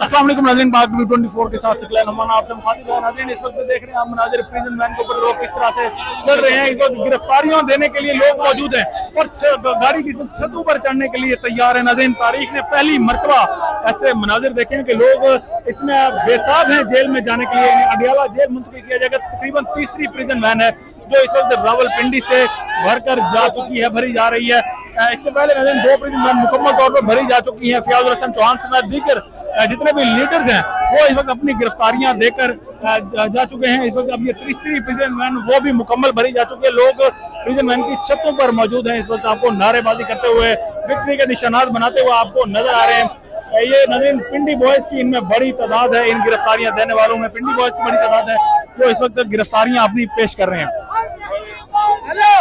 अस्सलाम वालेकुम नाज़रीन, बाग 24 के साथ सिकला नमान आपसे मुखातिब है। नाज़रीन, इस वक्त देख रहे हैं आप मनाज़िर प्रिजन वैन के ऊपर लोग किस तरह से चल रहे हैं। इस वक्त गिरफ्तारियां देने के लिए लोग मौजूद हैं और गाड़ी की छतों पर चढ़ने के लिए तैयार है। नाज़रीन, तारीख ने पहली मरतबा ऐसे मनाजिर देखे हैं कि लोग इतने बेताब हैं जेल में जाने के लिए। अडियाला जेल मुंतकिल किया जाएगा। तकरीबन तीसरी प्रिजन वैन है जो इस वक्त रावलपिंडी से भरकर जा चुकी है, भरी जा रही है। इससे पहले नाज़रीन 2 प्रिजन वैन मुकम्मल तौर पर भरी जा चुकी है। फयाजुल हसन चौहान समेत दीगर जितने भी लीडर्स हैं वो इस वक्त अपनी गिरफ्तारियां देकर जा चुके हैं। इस वक्त अब ये तीसरी प्रिजन वैन वो भी मुकम्मल भरी जा चुकी है। लोग प्रिजन वैन की छतों पर मौजूद हैं। इस वक्त आपको नारेबाजी करते हुए, विक्ट्री के निशानात बनाते हुए आपको नजर आ रहे हैं। ये नाज़रीन पिंडी बॉयज की इनमें बड़ी तादाद है। इन गिरफ्तारियां देने वालों में पिंडी बॉयज की बड़ी तादाद है, वो इस वक्त गिरफ्तारियां अपनी पेश कर रहे हैं।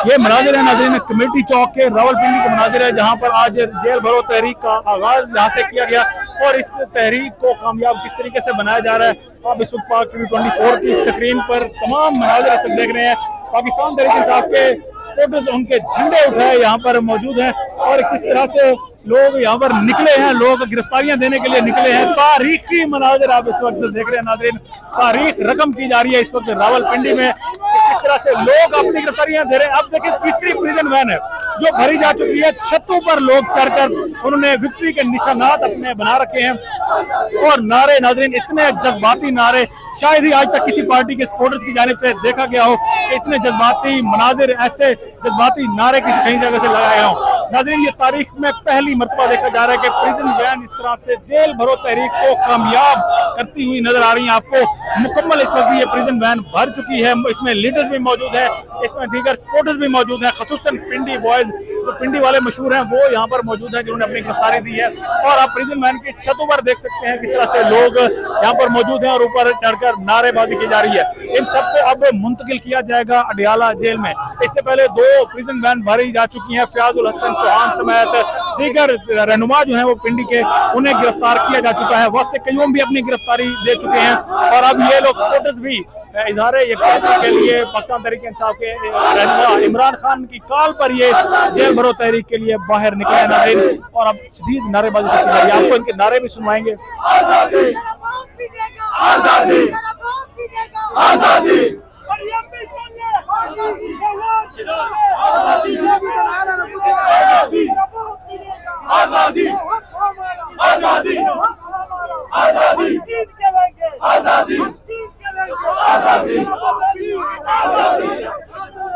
ये मनाजिर है नाज़रीन कमेटी चौक के रावलपिंडी के मनाजिर है, जहां पर आज जेल भरो तहरीक का आगाज यहाँ से किया गया और इस तहरीक को कामयाब किस तरीके से बनाया जा रहा है आप इस वक्त पाक 24 की स्क्रीन पर तमाम मनाजिर इस वक्त देख रहे हैं। पाकिस्तान तहरीक इंसाफ के सपोर्टर्स उनके झंडे उठाए यहाँ पर मौजूद हैं और किस तरह से लोग यहाँ पर निकले हैं, लोग गिरफ्तारियां देने के लिए निकले हैं। तारीखी मनाजिर आप इस वक्त देख रहे हैं नाज़रीन, तारीख रकम की जा रही है इस वक्त रावलपिंडी में किस तरह से लोग अपनी गिरफ्तारियां दे रहे हैं। अब देखिए तीसरी प्रिजन वैन है जो भरी जा चुकी है। छतों पर लोग चढ़कर उन्होंने विक्ट्री के निशानात अपने बना रखे हैं और नारे नाज़रीन इतने जज्बाती नारे शायद ही आज तक किसी पार्टी के सपोर्टर्स की जानिब से देखा गया हो कि इतने जज्बाती मनाजिर, ऐसे जज्बाती नारे किसी कहीं जगह से लगाए हों। नाज़रीन, ये तारीख में पहली मरतबा देखा जा रहा है कि प्रिजन वैन इस तरह से जेल भरो तहरीक को कामयाब करती हुई नजर आ रही है। आपको मुकम्मल इस वक्त ये प्रिजन वैन भर चुकी है। इसमें लीडर्स भी मौजूद है, इसमें दीगर सपोर्टर्स भी मौजूद हैं। खसूसन पिंडी बॉयज जो पिंडी वाले मशहूर हैं वो यहाँ पर मौजूद हैं जिन्होंने अपनी गिरफ्तारी दी है। और आप प्रिजन वैन की छतों पर देख सकते हैं किस तरह से लोग यहाँ पर मौजूद हैं और ऊपर चढ़कर नारेबाजी की जा रही है। इन सबको अब मुंतकिल किया जाएगा अडियाला जेल में। इससे पहले 2 प्रिजन वैन भरी जा चुकी हैं। फयाजुल हसन चौहान समेत दीगर रहनुमा जो हैं वो पिंडी के, उन्हें गिरफ्तार किया जा चुका है। वस कयूम भी अपनी गिरफ्तारी दे चुके हैं और अब ये लोग सपोर्टर्स भी इजहार यकीन के लिए पाकिस्तान तहरीक इंसाफ के रहनुमा इमरान खान की कॉल पर ये जेल भरो तहरीक के लिए बाहर निकले हैं नाज़रीन और अब शदीद नारेबाजी से की जा रही है। आपको इनके नारे भी सुनवाएंगे। आजादी, आजादी, आजादी, आजादी, आजादी, आजादी, आजादी,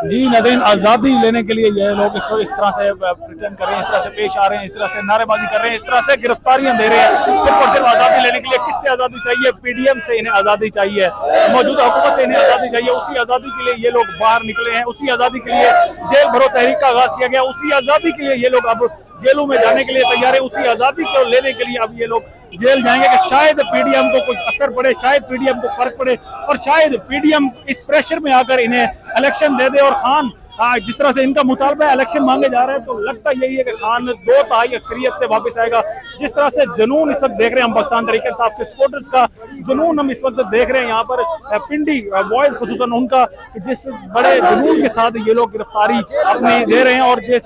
जी नाज़रीन, आज़ादी लेने के लिए ये लोग इस तरह से रिटर्न कर रहे हैं, इस तरह से पेश आ रहे हैं, इस तरह से नारेबाजी कर रहे हैं, इस तरह से गिरफ्तारियां दे रहे हैं सिर्फ और सिर्फ आज़ादी लेने के लिए। किससे आज़ादी चाहिए? पीडीएम से इन्हें आज़ादी चाहिए, मौजूदा हुकूमत से इन्हें आज़ादी चाहिए। उसी आज़ादी के लिए ये लोग बाहर निकले हैं, उसी आज़ादी के लिए जेल भरो तहरीक का आगाज किया गया, उसी आज़ादी के लिए ये लोग अब जेलों में जाने के लिए तैयार है, उसी आज़ादी को लेने के लिए अब ये लोग जेल जाएंगे कि शायद पीडीएम को कुछ असर पड़े, शायद पीडीएम को फर्क पड़े और शायद पीडीएम इस प्रेशर में आकर इन्हें इलेक्शन दे दे। और खान जिस तरह से इनका मुतालबा है, इलेक्शन मांगे जा रहे हैं, तो लगता यही है कि खान 2/3 अक्सरियत से वापस आएगा। जिस तरह से जुनून इस वक्त देख रहे हैं हम पाकिस्तान तहरीक इंसाफ के सपोर्टर्स का जुनून हम इस वक्त देख रहे हैं यहाँ पर पिंडी बॉयज खुसूसन उनका, जिस बड़े जुनून के साथ ये लोग गिरफ्तारी अपनी दे रहे हैं और जिस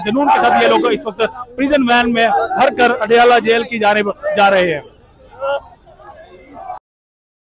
जुनून के साथ ये लोग इस वक्त प्रिजन वैन में भर कर अडियाला जेल की जानिब जा रहे हैं।